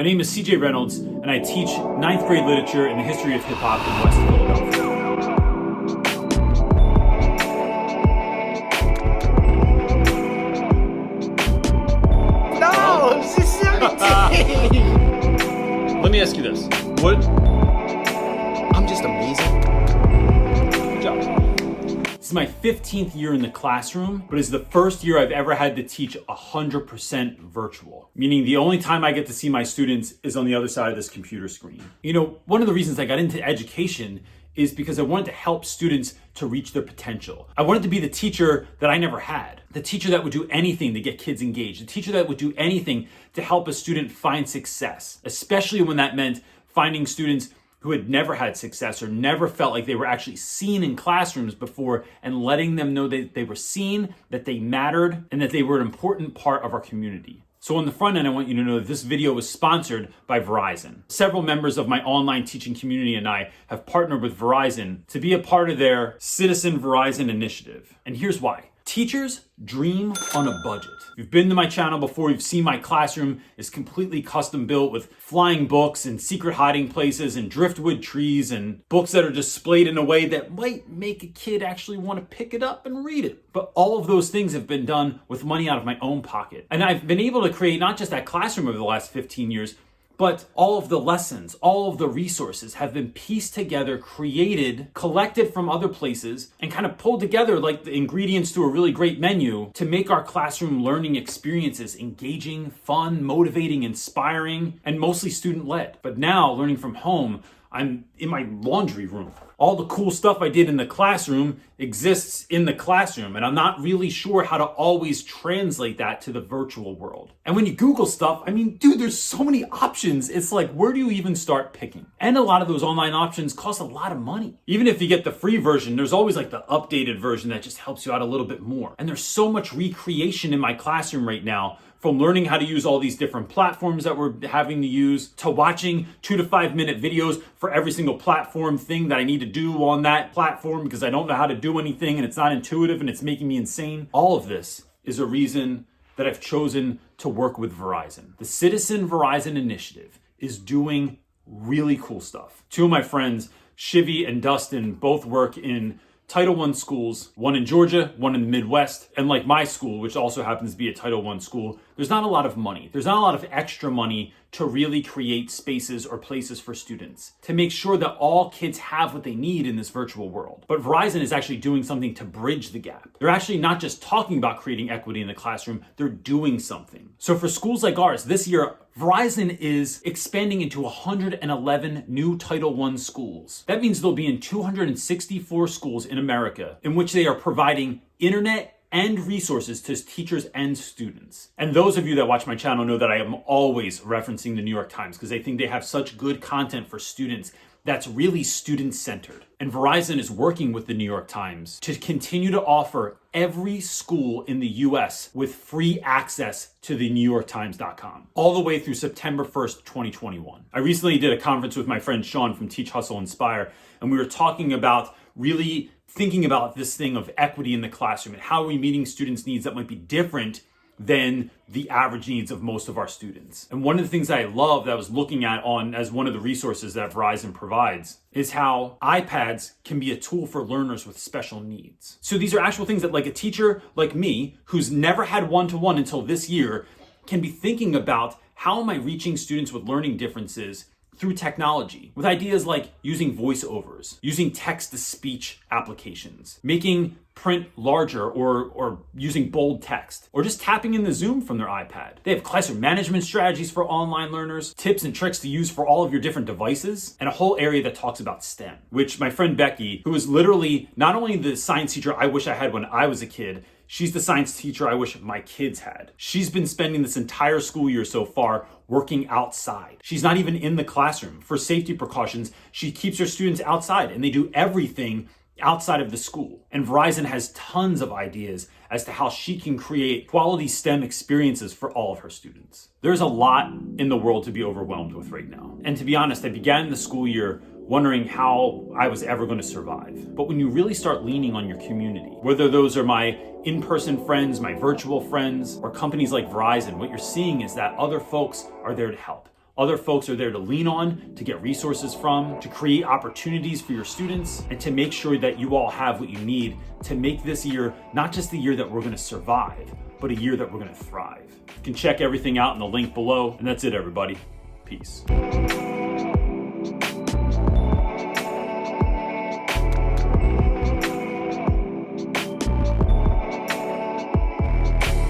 My name is CJ Reynolds, and I teach 9th grade literature and the history of hip hop in West Philadelphia. No, she's 17. Let me ask you this. What? I'm just amazing. Good job. This is my 15th year in the classroom, but it's the first year I've ever had to teach 100% virtual, meaning the only time I get to see my students is on the other side of this computer screen. You know, one of the reasons I got into education is because I wanted to help students to reach their potential. I wanted to be the teacher that I never had, the teacher that would do anything to get kids engaged, the teacher that would do anything to help a student find success, especially when that meant finding students who had never had success or never felt like they were actually seen in classrooms before, and letting them know that they were seen, that they mattered, and that they were an important part of our community. So on the front end, I want you to know that this video was sponsored by Verizon. Several members of my online teaching community and I have partnered with Verizon to be a part of their Citizen Verizon initiative. And here's why. Teachers dream on a budget. If you've been to my channel before, you've seen my classroom is completely custom built with flying books and secret hiding places and driftwood trees and books that are displayed in a way that might make a kid actually want to pick it up and read it. But all of those things have been done with money out of my own pocket. And I've been able to create not just that classroom over the last 15 years, but all of the lessons, all of the resources have been pieced together, created, collected from other places, and kind of pulled together like the ingredients to a really great menu to make our classroom learning experiences engaging, fun, motivating, inspiring, and mostly student-led. But now, learning from home, I'm in my laundry room. All the cool stuff I did in the classroom exists in the classroom, and I'm not really sure how to always translate that to the virtual world. And when you Google stuff, I mean, dude, there's so many options. It's like, where do you even start picking? And a lot of those online options cost a lot of money. Even if you get the free version, there's always like the updated version that just helps you out a little bit more. And there's so much recreation in my classroom right now, from learning how to use all these different platforms that we're having to use, to watching 2 to 5 minute videos for every single platform thing that I need to do on that platform because I don't know how to do anything and it's not intuitive and it's making me insane. All of this is a reason that I've chosen to work with Verizon. The Citizen Verizon Initiative is doing really cool stuff. Two of my friends, Shivy and Dustin, both work in Title I schools, one in Georgia, one in the Midwest, and like my school, which also happens to be a Title I school, there's not a lot of money. There's not a lot of extra money to really create spaces or places for students, to make sure that all kids have what they need in this virtual world. But Verizon is actually doing something to bridge the gap. They're actually not just talking about creating equity in the classroom, they're doing something. So for schools like ours, this year, Verizon is expanding into 111 new Title I schools. That means they'll be in 264 schools in America in which they are providing internet and resources to teachers and students. And those of you that watch my channel know that I am always referencing the New York Times because I think they have such good content for students that's really student-centered. And Verizon is working with the New York Times to continue to offer every school in the US with free access to the NewYorkTimes.com all the way through September 1st, 2021. I recently did a conference with my friend Sean from Teach, Hustle, Inspire, and we were talking about really thinking about this thing of equity in the classroom and how are we meeting students' needs that might be different than the average needs of most of our students. And one of the things that I love that I was looking at on as one of the resources that Verizon provides is how iPads can be a tool for learners with special needs. So these are actual things that like a teacher like me, who's never had one-to-one until this year, can be thinking about how am I reaching students with learning differences through technology, with ideas like using voiceovers, using text-to-speech applications, making print larger or using bold text, or just tapping in the Zoom from their iPad. They have classroom management strategies for online learners, tips and tricks to use for all of your different devices, and a whole area that talks about STEM, which my friend Becky, who is literally not only the science teacher I wish I had when I was a kid, she's the science teacher I wish my kids had. She's been spending this entire school year so far working outside. She's not even in the classroom. For safety precautions, she keeps her students outside and they do everything outside of the school. And Verizon has tons of ideas as to how she can create quality STEM experiences for all of her students. There's a lot in the world to be overwhelmed with right now. And to be honest, I began the school year wondering how I was ever going to survive. But when you really start leaning on your community, whether those are my in-person friends, my virtual friends, or companies like Verizon, what you're seeing is that other folks are there to help. Other folks are there to lean on, to get resources from, to create opportunities for your students, and to make sure that you all have what you need to make this year not just the year that we're gonna survive, but a year that we're gonna thrive. You can check everything out in the link below, and that's it, everybody. Peace.